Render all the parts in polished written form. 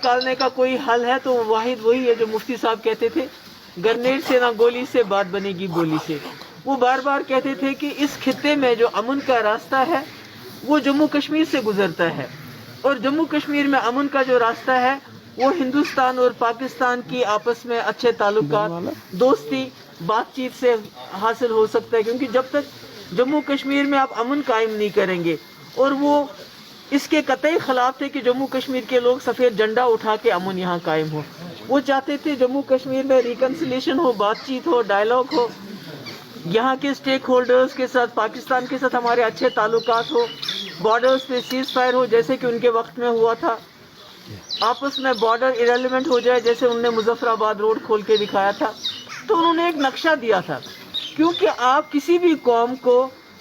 निकालने का कोई हल है तो वाहिद वही है जो मुफ्ती साहब कहते थे, ग्रेनेड से ना गोली से बात बनेगी बोली से। वो बार बार कहते थे कि इस खित्ते में जो अमन का रास्ता है वो जम्मू कश्मीर से गुजरता है, और जम्मू कश्मीर में अमन का जो रास्ता है वो हिंदुस्तान और पाकिस्तान की आपस में अच्छे ताल्लुकात, दोस्ती, बातचीत से हासिल हो सकता है। क्योंकि जब तक जम्मू कश्मीर में आप अमन कायम नहीं करेंगे, और वो इसके कतई खिलाफ थे कि जम्मू कश्मीर के लोग सफ़ेद झंडा उठा के अमन यहाँ कायम हो। वो चाहते थे जम्मू कश्मीर में रिकन्सिलेशन हो, बातचीत हो, डायलॉग हो, यहाँ के स्टेक होल्डर्स के साथ, पाकिस्तान के साथ हमारे अच्छे ताल्लुकात हो, बॉर्डर्स पे सीज फायर हो जैसे कि उनके वक्त में हुआ था, आपस में बॉर्डर इरेलीवेंट हो जाए जैसे उन्होंने मुजफ्फराबाद रोड खोल के दिखाया था। तो उन्होंने एक नक्शा दिया था, क्योंकि आप किसी भी कौम को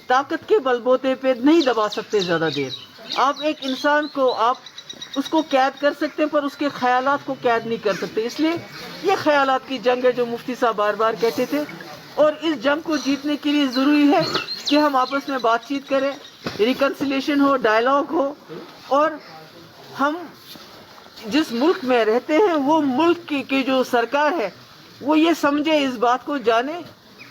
ताकत के बलबूते पे नहीं दबा सकते ज़्यादा देर। आप एक इंसान को आप उसको कैद कर सकते हैं पर उसके ख्यालात को कैद नहीं कर सकते। इसलिए ये ख्यालात की जंग है जो मुफ्ती साहब बार बार कहते थे, और इस जंग को जीतने के लिए ज़रूरी है कि हम आपस में बातचीत करें, रिकन्सिलेशन हो, डायलॉग हो, और हम जिस मुल्क में रहते हैं वो मुल्क की जो सरकार है वो ये समझे, इस बात को जाने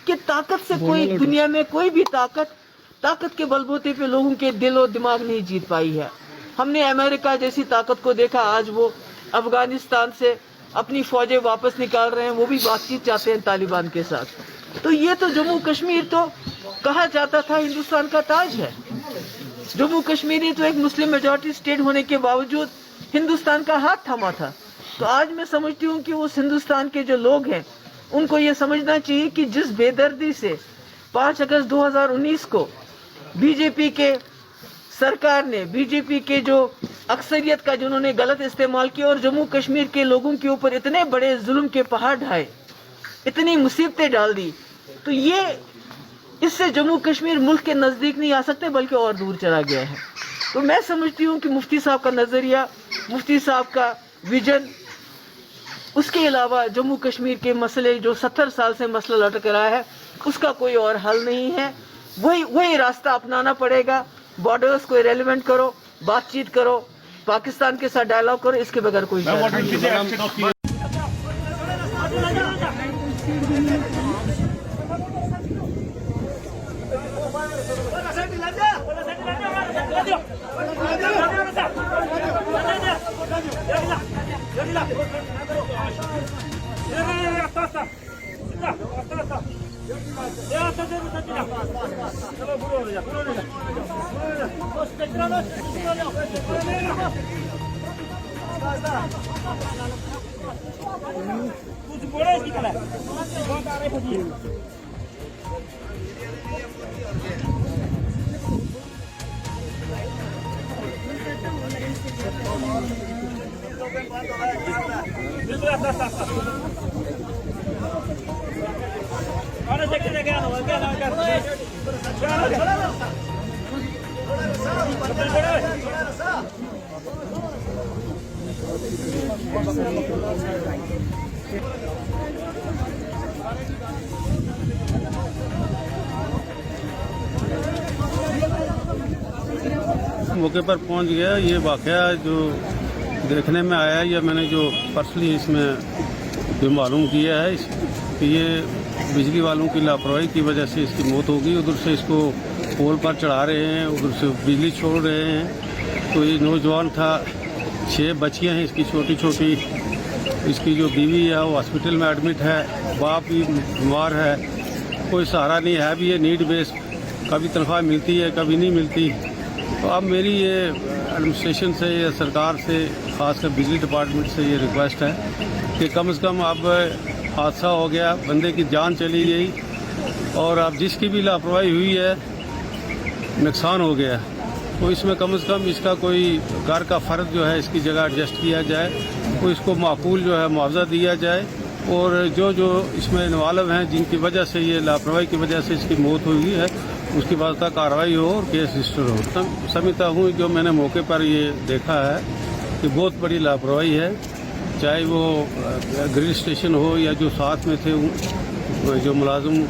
कि ताकत से कोई, दुनिया में कोई भी ताकत के बलबूते पे लोगों के दिल और दिमाग नहीं जीत पाई है। हमने अमेरिका जैसी ताकत को देखा, आज वो अफगानिस्तान से अपनी फौजें वापस निकाल रहे हैं, वो भी बातचीत चाहते हैं तालिबान के साथ। तो ये तो जम्मू कश्मीर तो कहा जाता था हिंदुस्तान का ताज है। जम्मू कश्मीर तो एक मुस्लिम मेजॉरिटी स्टेट होने के बावजूद हिंदुस्तान का हाथ थामा था। तो आज मैं समझती हूँ कि उस हिंदुस्तान के जो लोग हैं उनको ये समझना चाहिए कि जिस बेदर्दी से 5 अगस्त 2019 को बीजेपी के सरकार ने, बीजेपी के जो अक्सरियत का जिन्होंने गलत इस्तेमाल किया और जम्मू कश्मीर के लोगों के ऊपर इतने बड़े जुल्म के पहाड़ ढाए, इतनी मुसीबतें डाल दी, तो ये इससे जम्मू कश्मीर मुल्क के नज़दीक नहीं आ सकते बल्कि और दूर चला गया है। तो मैं समझती हूँ कि मुफ्ती साहब का नज़रिया, मुफ्ती साहब का विजन, उसके अलावा जम्मू कश्मीर के मसले जो 70 साल से मसला लटक रहा है उसका कोई और हल नहीं है। वही रास्ता अपनाना पड़ेगा। बॉर्डर्स को इरेलीवेंट करो, बातचीत करो, पाकिस्तान के साथ डायलॉग करो, इसके बगैर कोई नहीं। मौके पर पहुंच गया। ये वाकया जो देखने में आया है या मैंने जो पर्सनली इसमें जो मालूम किया है कि ये बिजली वालों की लापरवाही की वजह से इसकी मौत होगी। उधर से इसको पोल पर चढ़ा रहे हैं, उधर से बिजली छोड़ रहे हैं। तो ये नौजवान था, 6 बच्चियां हैं इसकी छोटी छोटी। इसकी जो बीवी है वो हॉस्पिटल में एडमिट है, बाप भी बीमार है, कोई सहारा नहीं है भी। ये नीड बेस, कभी तनख्वाह मिलती है कभी नहीं मिलती। तो अब मेरी ये एडमिनिस्ट्रेशन से या सरकार से, खासकर बिजली डिपार्टमेंट से ये रिक्वेस्ट है कि कम से कम अब हादसा हो गया, बंदे की जान चली गई, और अब जिसकी भी लापरवाही हुई है, नुकसान हो गया, तो इसमें कम से कम इसका कोई घर का फ़र्द जो है इसकी जगह एडजस्ट किया जाए, तो इसको माकूल जो है मुआवजा दिया जाए। और जो इसमें इन्वॉल्व हैं जिनकी वजह से ये लापरवाही की वजह से इसकी मौत हुई है उसकी बाकायदा कार्रवाई हो और केस रजिस्टर हो। समझता हूँ जो मैंने मौके पर ये देखा है कि बहुत बड़ी लापरवाही है, चाहे वो ग्रिल स्टेशन हो या जो साथ में थे जो मुलाजिम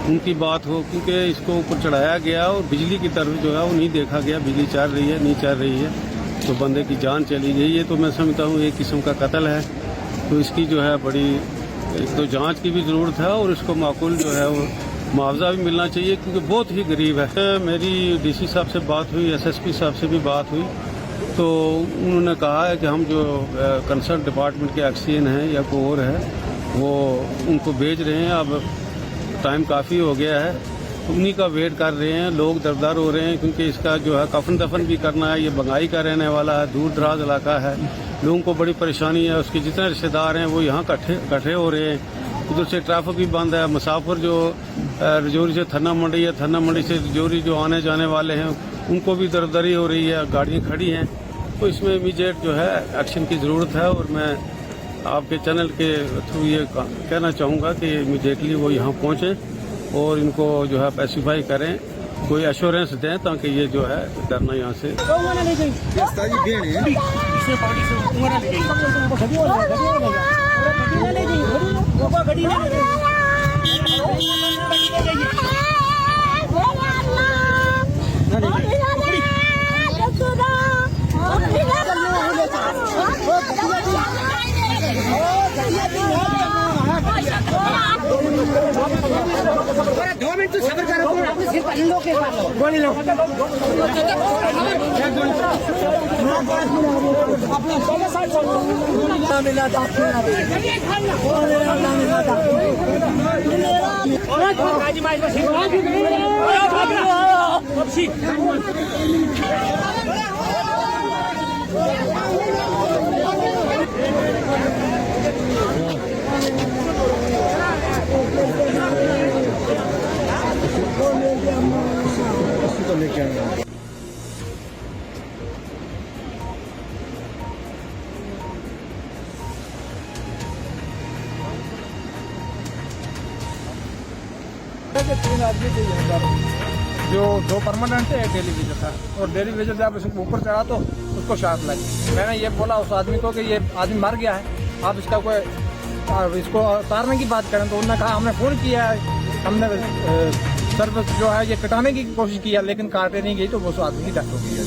उनकी बात हो, क्योंकि इसको ऊपर चढ़ाया गया और बिजली की तरफ जो है वो नहीं देखा गया, बिजली चल रही है नहीं चल रही है। तो बंदे की जान चली गई। ये तो मैं समझता हूँ एक किस्म का कत्ल है। तो इसकी जो है बड़ी एक तो जांच की भी ज़रूरत है और इसको माकूल जो है वो मुआवजा भी मिलना चाहिए, क्योंकि बहुत ही गरीब है। मेरी डीसी साहब से बात हुई, एसएसपी साहब से भी बात हुई, तो उन्होंने कहा है कि हम जो कंसर्न डिपार्टमेंट के एक्सीएन हैं या कोई और है वो उनको भेज रहे हैं। अब टाइम काफ़ी हो गया है, उन्हीं का वेट कर रहे हैं। लोग दरदार हो रहे हैं क्योंकि इसका जो है कफन दफन भी करना है। ये बंगाई का रहने वाला है, दूर दराज इलाका है, लोगों को बड़ी परेशानी है। उसके जितने रिश्तेदार हैं वो यहाँ इकट्ठे हो रहे हैं। उधर से ट्रैफिक भी बंद है। मुसाफिर जो रजौरी से थन्ना मंडी है, थन्ना मंडी से रजौरी जो आने जाने वाले हैं उनको भी दरदरी हो रही है, गाड़ियाँ खड़ी हैं। तो इसमें इमीडिएट जो है एक्शन की ज़रूरत है और मैं आपके चैनल के थ्रू ये कहना चाहूँगा कि इमीडिएटली वो यहाँ पहुँचें और इनको जो है पैसिफाई करें, कोई एश्योरेंस दें ताकि ये जो है करना यहाँ से। गोली लो। मिला था तो लेके आएंगे। तीन आदमी थे जो दो परमानेंट थे, एक डेली विजिट था। और डेली विजिट जब उसको ऊपर चढ़ा तो उसको शॉट लगी। मैंने ये बोला उस आदमी को कि ये आदमी मर गया है, आप इसका कोई इसको उतारने की बात करें। तो उन्होंने कहा हमने फ़ोन किया है, हमने सर्विस जो है ये कटाने की कोशिश किया लेकिन काटे नहीं गई, तो वो उस आदमी की डेथ हो गई है।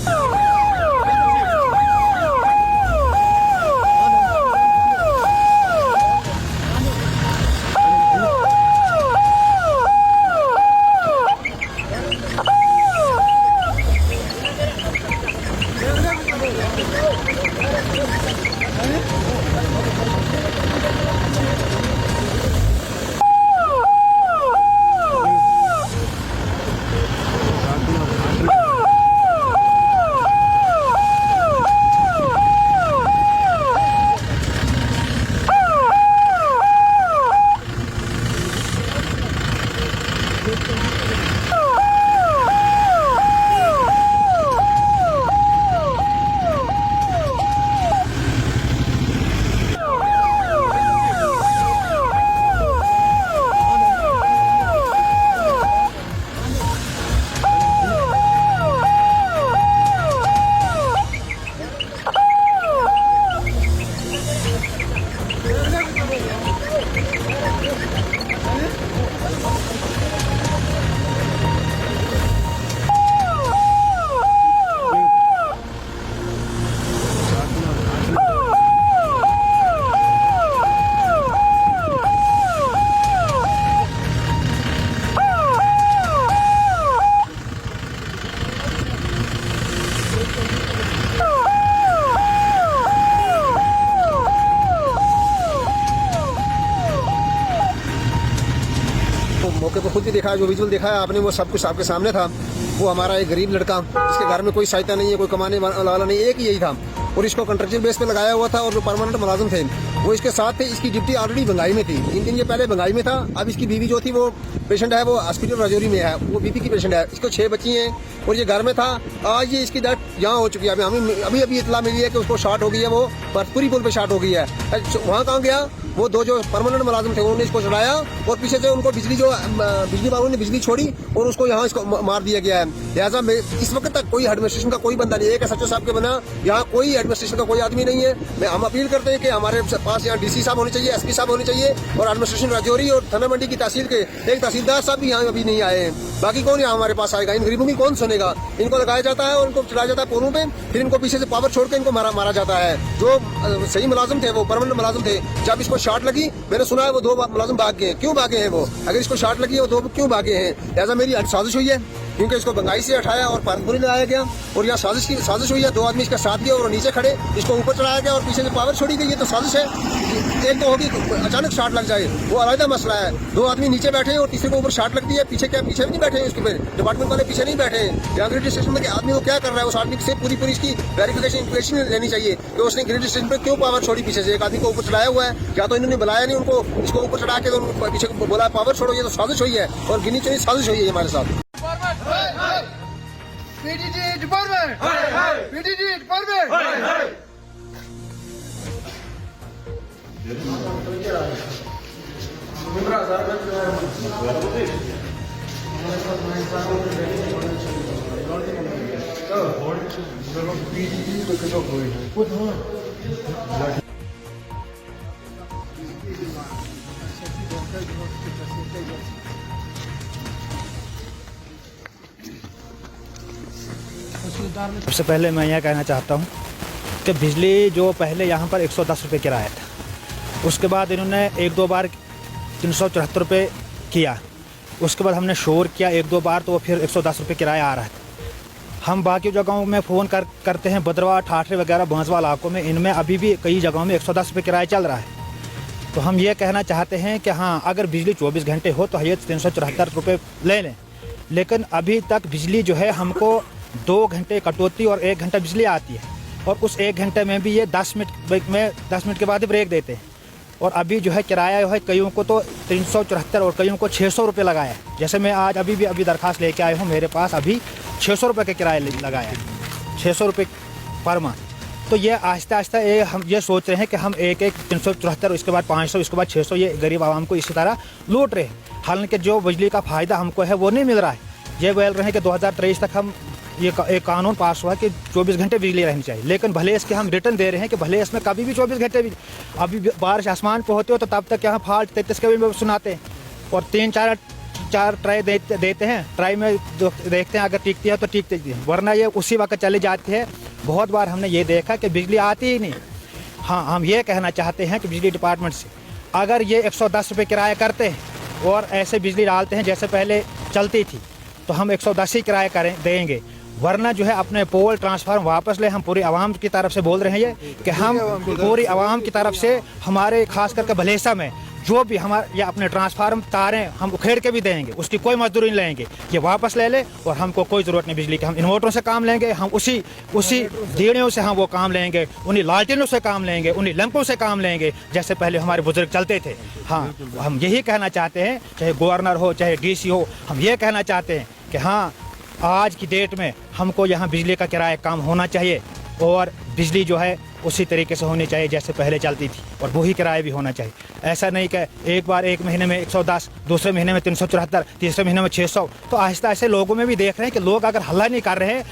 मौके पर खुद भी देखा, जो विजुअल देखा है आपने वो सब कुछ आपके सामने था। वो हमारा एक गरीब लड़का जिसके घर में कोई सहायता नहीं है, कोई कमाने वाला नहीं, एक ही यही था और इसको कॉन्ट्रेक्चुअल बेस पे लगाया हुआ था। और जो परमानेंट मुलाजिम थे वो इसके साथ थे। इसकी ड्यूटी ऑलरेडी बंगाई में थी, 3 दिन ये पहले बंगाई में था। अब इसकी बीवी जो थी वो पेशेंट है, वो हॉस्पिटल राजौरी में है, वो बीपी की पेशेंट है। इसको 6 बच्ची हैं और ये घर में था। आज ये इसकी डेथ यहाँ हो चुकी है। अभी इतला मिली है कि उसको शॉट हो गई है, वो परपुरी पुल पे शॉट हो गई है। वहाँ कहाँ गया वो दो जो परमानेंट मुलाजिम थे उन्होंने इसको चढ़ाया और पीछे से उनको बिजली वालों ने बिजली छोड़ी और उसको यहाँ इसको मार दिया गया है। लिहाजा इस वक्त तक कोई एडमिनिस्ट्रेशन का कोई बंदा नहीं है, एक SHO साहब के बना यहाँ कोई एडमिनिस्ट्रेशन का कोई आदमी नहीं है। हम अपील करते हैं कि हमारे पास यहाँ DC साहब होने चाहिए, SP साहब होने चाहिए और एडमिनिस्ट्रेशन राजौरी और थाना मंडी की तहसील के एक तहसीलदार साहब भी यहाँ अभी नहीं आए हैं। बाकी कौन यहाँ हमारे पास आएगा? इन गरीबों की कौन सुनेगा? इनको लगाया जाता है और इनको चलाया जाता है पोलों पे, फिर इनको पीछे से पावर छोड़ के इनको मारा जाता है। जो सही मुलाजिम थे वो परमानेंट मुलाजिम थे, जब इसको शॉट लगी मैंने सुना है वो 2 मुलाजिम भाग गए। क्यों भागे हैं वो? अगर इसको शॉट लगी है वो 2 क्यों भागे हैं? लिहाजा मेरी साजिश हुई है क्योंकि इसको बंगाई से हटाया और पारदपुरी लगाया गया और यहाँ साजिश हुई है। 2 आदमी इसका साथ दिया और नीचे खड़े इसको ऊपर चढ़ाया गया और पीछे से पावर छोड़ी गई। ये तो साजिश है। एक तो होगी अचानक शॉट लग जाए वो अलग मसला है, 2 आदमी नीचे बैठे और तीसरे को ऊपर शॉट लगती है। पीछे भी नहीं बैठे हैं, उसके फिर डिपार्टमेंट वाले पीछे नहीं बैठे हैं। यहाँ ग्रिड स्टेशन में आदमी को क्या कर रहा है, उस आदमी से पूरी इसकी वेरिफिकेशन लेनी चाहिए कि उसने ग्रिड स्टेशन पर क्यों पावर छोड़ी। पीछे से एक आदमी को ऊपर चढ़ाया हुआ है, या तो इन्होंने बुलाया नहीं उनको, इसको ऊपर चढ़ा के तो पीछे बोला पावर छोड़ो। ये तो साजिश हुई है और गिनी चुनी साजिश हुई है हमारे साथ। PDG department, PDG department. सबसे पहले मैं यह कहना चाहता हूँ कि बिजली जो पहले यहाँ पर 110 रुपये किराया था, उसके बाद इन्होंने 1-2 बार 374 रुपये किया। उसके बाद हमने शोर किया 1-2 बार तो फिर 110 रुपये किराया आ रहा है। हम बाकी जगहों में फ़ोन करते हैं, बदरवा, ठाठरे वगैरह बांसवाल इलाकों में, इनमें अभी भी कई जगहों में 110 रुपये किराया चल रहा है। तो हम ये कहना चाहते हैं कि हाँ, अगर बिजली 24 घंटे हो तो ये 374 रुपये ले लें, लेकिन अभी तक बिजली जो है हमको 2 घंटे कटौती और 1 घंटा बिजली आती है और उस 1 घंटे में भी ये 10 मिनट के बाद ही ब्रेक देते हैं। और अभी जो है किराया जो है कईयों को तो 374 और कईयों को 600 रुपये लगाया है। जैसे मैं आज अभी दरख्वास्त लेके आया हूँ, मेरे पास अभी 600 रुपये का किराया लगाया है, 600 रुपये पर मंथ। तो ये आहिस्ता आहिस्ता हम ये सोच रहे हैं कि हम एक 374, इसके बाद 500, इसके बाद 600, ये गरीब आवाम को इसी तरह लूट रहे हैं। हालांकि जो बिजली का फ़ायदा हमको है वो नहीं मिल रहा है। ये बोल रहे हैं कि 2023 तक हम ये एक कानून पास हुआ कि 24 घंटे बिजली रहनी चाहिए, लेकिन भले इसके हम रिटर्न दे रहे हैं कि भले इसमें कभी भी 24 घंटे भी, अभी बारिश आसमान पे होती हो तो तब तक यहाँ फॉल्ट 33 के भी सुनाते हैं और 3-4 ट्राई देते हैं। ट्राई में जो देखते हैं अगर टिकती है तो टिकती है, वरना ये उसी वक्त चली जाती है। बहुत बार हमने ये देखा कि बिजली आती ही नहीं। हाँ, हम ये कहना चाहते हैं कि बिजली डिपार्टमेंट से अगर ये 110 रुपये किराया करते हैं और ऐसे बिजली डालते हैं जैसे पहले चलती थी, तो हम 110 ही किराया देंगे। वरना जो है अपने पोल ट्रांसफार्म वापस ले। हम पूरी आवाम की तरफ से बोल रहे हैं ये कि हम पूरी आवाम की तरफ से हमारे खास करके भलेसा में जो भी हमारे या अपने ट्रांसफार्म तारें हम उखेड़ के भी देंगे, उसकी कोई मजदूरी नहीं लेंगे। ये वापस ले ले और हमको कोई ज़रूरत नहीं बिजली की। हम इन्वर्टरों से काम लेंगे, हम उसी दीड़ियों से हम वो काम लेंगे, उन्हीं लालटेनों से काम लेंगे, उन्हीं लैंपों से काम लेंगे जैसे पहले हमारे बुजुर्ग चलते थे। हाँ, हम यही कहना चाहते हैं, चाहे गवर्नर हो चाहे DC हो, हम ये कहना चाहते हैं कि हाँ, आज की डेट में हमको यहाँ बिजली का किराया कम होना चाहिए और बिजली जो है उसी तरीके से होनी चाहिए जैसे पहले चलती थी और वही किराया भी होना चाहिए। ऐसा नहीं कि एक महीने में 110, दूसरे महीने में 374, तीसरे महीने में 600। तो आहिस्ता आहिस्ता लोगों में भी देख रहे हैं कि लोग अगर हल्ला नहीं कर रहे हैं,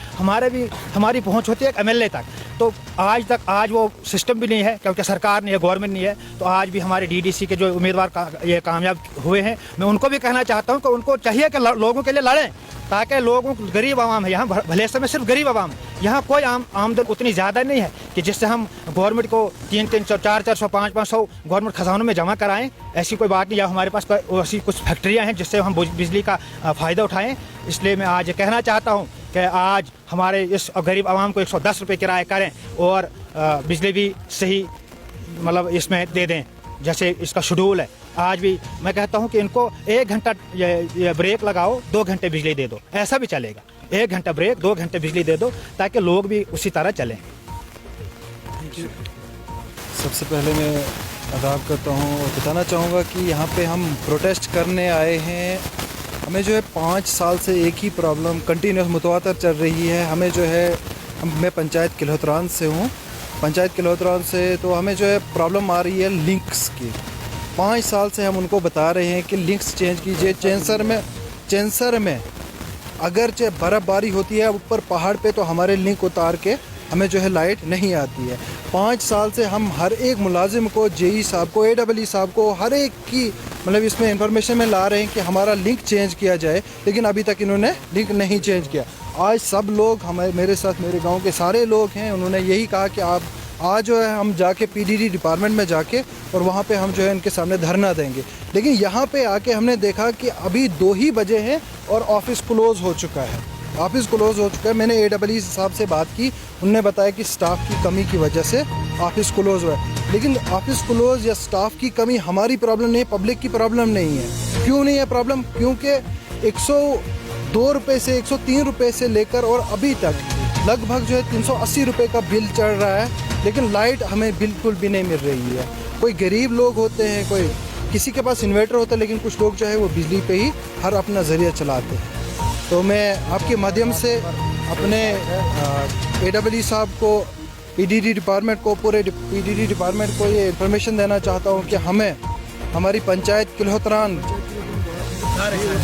हमारी पहुंच होती है एक MLA तक। तो आज वो सिस्टम भी नहीं है क्योंकि सरकार नहीं है, गवर्नमेंट नहीं है। तो आज भी हमारे DDC के जो उम्मीदवार ये कामयाब हुए हैं, मैं उनको भी कहना चाहता हूँ कि उनको चाहिए कि लोगों के लिए लड़ें, ताकि लोगों को, गरीब आवाम है यहाँ, भले समय सिर्फ गरीब आवाम, यहाँ कोई आमदन उतनी ज़्यादा नहीं है कि जिससे हम गवर्नमेंट को 300, 400, 500 गवर्नमेंट खजानों में जमा कराएं। ऐसी कोई बात नहीं। या हमारे पास ऐसी कुछ फैक्ट्रियाँ हैं जिससे हम बिजली का फ़ायदा उठाएं। इसलिए मैं आज कहना चाहता हूँ कि आज हमारे इस गरीब आवाम को 110 रुपये किराया करें और बिजली भी सही मतलब इसमें दे दें जैसे इसका शेड्यूल है। आज भी मैं कहता हूं कि इनको 1 घंटा ये ब्रेक लगाओ, 2 घंटे बिजली दे दो, ऐसा भी चलेगा। 1 घंटा ब्रेक, 2 घंटे बिजली दे दो ताकि लोग भी उसी तरह चलें। सबसे पहले मैं आदाब करता हूं और बताना चाहूँगा कि यहाँ पे हम प्रोटेस्ट करने आए हैं। हमें जो है 5 साल से एक ही प्रॉब्लम कंटिन्यूस मुतवातर चल रही है। हमें जो है मैं पंचायत किल्होतरान से हूँ, पंचायत किल्होतरान से, तो हमें जो है प्रॉब्लम आ रही है लिंक्स की। 5 साल से हम उनको बता रहे हैं कि लिंक्स चेंज कीजिए। चेंसर में अगरचे बर्फ़बारी होती है ऊपर पहाड़ पे, तो हमारे लिंक उतार के हमें जो है लाइट नहीं आती है। 5 साल से हम हर एक मुलाजिम को, जेई साहब को, AEE साहब को, हर एक की मतलब इसमें इंफॉर्मेशन में ला रहे हैं कि हमारा लिंक चेंज किया जाए, लेकिन अभी तक इन्होंने लिंक नहीं चेंज किया। आज सब लोग मेरे साथ, मेरे गांव के सारे लोग हैं, उन्होंने यही कहा कि आप आज जो है हम जाके PDD डिपार्टमेंट में जाके और वहाँ पे हम जो है इनके सामने धरना देंगे। लेकिन यहाँ पे आके हमने देखा कि अभी 2 ही बजे हैं और ऑफिस क्लोज़ हो चुका है। मैंने AEE साहब से बात की, उनने बताया कि स्टाफ की कमी की वजह से ऑफिस क्लोज़ हुआ है। लेकिन ऑफिस क्लोज़ या स्टाफ की कमी हमारी प्रॉब्लम नहीं है, पब्लिक की प्रॉब्लम नहीं है। क्यों नहीं है प्रॉब्लम? क्योंकि 102 रुपये से 103 रुपये से लेकर और अभी तक लगभग जो है 380 रुपये का बिल चढ़ रहा है, लेकिन लाइट हमें बिल्कुल भी नहीं मिल रही है। कोई गरीब लोग होते हैं, कोई किसी के पास इन्वर्टर होता है, लेकिन कुछ लोग जो है वो बिजली पे ही हर अपना ज़रिया चलाते हैं। तो मैं आपके माध्यम से अपने AEE साहब को, PDD डिपार्टमेंट को, पूरे PDD डिपार्टमेंट को ये इन्फॉर्मेशन देना चाहता हूँ कि हमें हमारी panchayat Kilhotran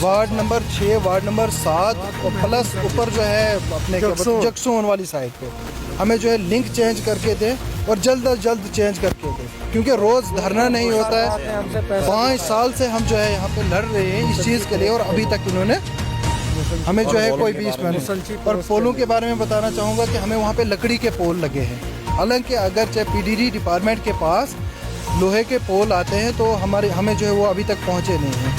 ward number 6, ward number 7 और प्लस ऊपर जो है अपने जक्सोन वाली साइड पे हमें जो है लिंक चेंज करके दें और जल्द अज जल्द चेंज करके दें, क्योंकि रोज़ धरना नहीं होता है। 5 साल से हम जो है यहाँ पे लड़ रहे हैं इस चीज़ के लिए और अभी तक इन्होंने हमें जो है कोई भी इसमें नहीं। और पोलों के बारे में बताना चाहूँगा कि हमें वहाँ पे लकड़ी के पोल लगे हैं, हालांकि अगर चाहे PDD डिपार्टमेंट के पास लोहे के पोल आते हैं तो हमें जो है वो अभी तक पहुँचे नहीं हैं।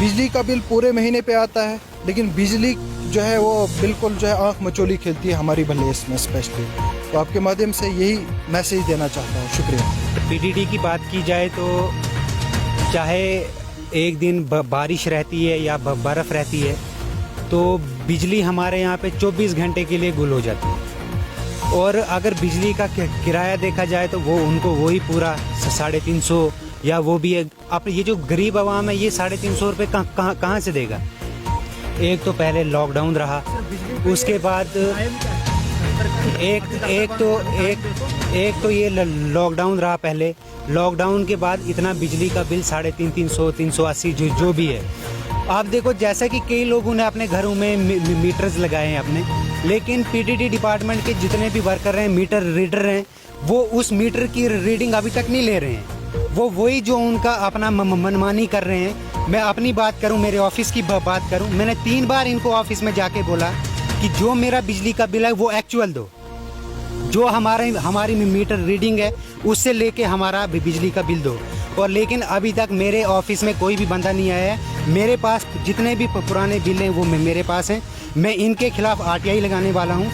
बिजली का बिल पूरे महीने पे आता है, लेकिन बिजली जो है वो बिल्कुल जो है आँख मचोली खेलती है हमारी भलेस में स्पेशली। तो आपके माध्यम से यही मैसेज देना चाहता हूँ। शुक्रिया। PDD की बात की जाए तो चाहे एक दिन बारिश रहती है या बर्फ़ रहती है, तो बिजली हमारे यहाँ पे 24 घंटे के लिए गुल हो जाती है। और अगर बिजली का किराया देखा जाए तो वो उनको वही पूरा 350 या वो भी अब ये जो गरीब आवाम है ये 350 रुपये कहाँ से देगा? एक तो पहले लॉकडाउन रहा, उसके बाद एक तो ये लॉकडाउन रहा पहले। लॉकडाउन के बाद इतना बिजली का बिल 350, 380 जो भी है। आप देखो जैसा कि कई लोगों ने अपने घरों में मीटर्स लगाए हैं अपने, लेकिन PDD डिपार्टमेंट के जितने भी वर्कर हैं, मीटर रीडर हैं, वो उस मीटर की रीडिंग अभी तक नहीं ले रहे हैं। वो वही जो उनका अपना मनमानी कर रहे हैं। मैं अपनी बात करूं, मेरे ऑफिस की बात करूं, मैंने 3 बार इनको ऑफिस में जाके बोला कि जो मेरा बिजली का बिल है वो एक्चुअल दो, जो हमारी मीटर रीडिंग है उससे लेके हमारा बिजली का बिल दो। और लेकिन अभी तक मेरे ऑफिस में कोई भी बंदा नहीं आया है। मेरे पास जितने भी पुराने बिल हैं वो मेरे पास हैं। मैं इनके खिलाफ RTI लगाने वाला हूं,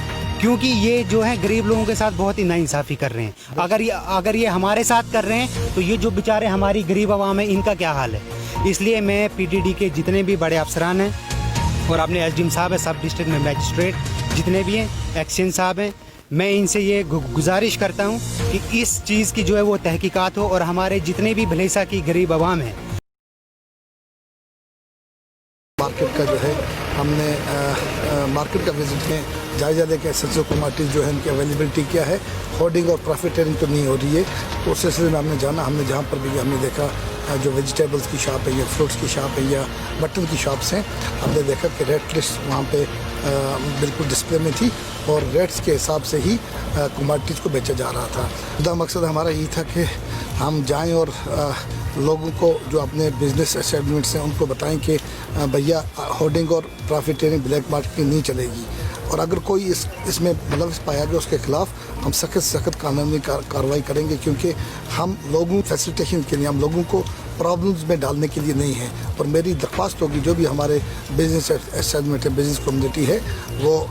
क्योंकि ये जो है गरीब लोगों के साथ बहुत ही नाइंसाफ़ी कर रहे हैं। अगर ये हमारे साथ कर रहे हैं तो ये जो बेचारे हमारी गरीब आवाम है इनका क्या हाल है। इसलिए मैं PDD के जितने भी बड़े अफसरान हैं और अपने SDM साहब है, सब डिस्ट्रिक्ट में मजिस्ट्रेट जितने भी हैं, एक्शन साहब हैं, मैं इनसे ये गुजारिश करता हूँ कि इस चीज़ की जो है वो तहकीकात हो और हमारे जितने भी भलेसा की गरीब आवाम है। मार्केट का जो है हमने मार्केट का विजिट में जायजा लेकर SHO कमाटी जो है उनकी अवेलेबिलिटी क्या है, होर्डिंग और प्रॉफिटेरिंग तो नहीं हो रही है। तो उस सिलसिले में हमने जाना, हमने जहाँ पर भी हमने देखा जो वेजिटेबल्स की शॉप है या फ्रूट्स की शॉप है या मटन की शॉप्स हैं, हमने देखा कि रेट लिस्ट वहाँ पे बिल्कुल डिस्प्ले में थी और रेट्स के हिसाब से ही कमोडिटीज़ को बेचा जा रहा था। खुदा मकसद हमारा यही था कि हम जाएं और लोगों को जो अपने बिजनेस एस्टेब्लिशमेंट्स हैं उनको बताएं कि भैया होर्डिंग और प्रॉफिटेरिंग ब्लैक मार्केटिंग नहीं चलेगी, और अगर कोई इसमें मुलव्वस पाया गया उसके खिलाफ हम सख्त कानूनी कार्रवाई करेंगे, क्योंकि हम लोगों फैसिलिटेशन के लिए, हम लोगों को प्रॉब्लम्स में डालने के लिए नहीं है। और मेरी दरख्वास्त होगी जो भी हमारे बिजनेस एस्टेब्लिशमेंट है, बिजनेस कम्युनिटी है, वो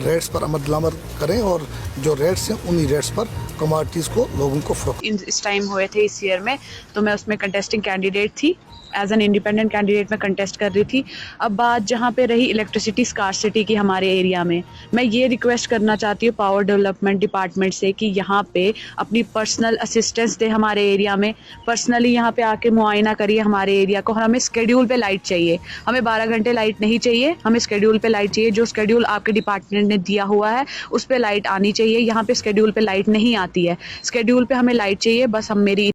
रेट्स पर अमल करें और जो रेट्स हैं उन्हीं रेट्स पर कमोडिटीज़ को लोगों को इस टाइम हुए थे इस ईयर में, तो मैं उसमें कंटेस्टिंग कैंडिडेट थी। एज एन इंडिपेंडेंट कैंडिडेट में कंटेस्ट कर रही थी। अब बात जहाँ पे रही इलेक्ट्रिसिटी स्कार्सिटी की हमारे एरिया में, मैं ये रिक्वेस्ट करना चाहती हूँ पावर डेवलपमेंट डिपार्टमेंट से कि यहाँ पे अपनी पर्सनल असिस्टेंस दे हमारे एरिया में, पर्सनली यहाँ पे आके मुआयना करिए हमारे एरिया को। हमें स्केड्यूल पे लाइट चाहिए, हमें 12 घंटे लाइट नहीं चाहिए, हमें स्केड्यूल पे लाइट चाहिए। जो स्केड्यूल आपके डिपार्टमेंट ने दिया हुआ है उस पर लाइट आनी चाहिए। यहाँ पे स्केड्यूल पे लाइट नहीं आती है, स्केड्यूल पे हमें लाइट चाहिए। बस हम मेरी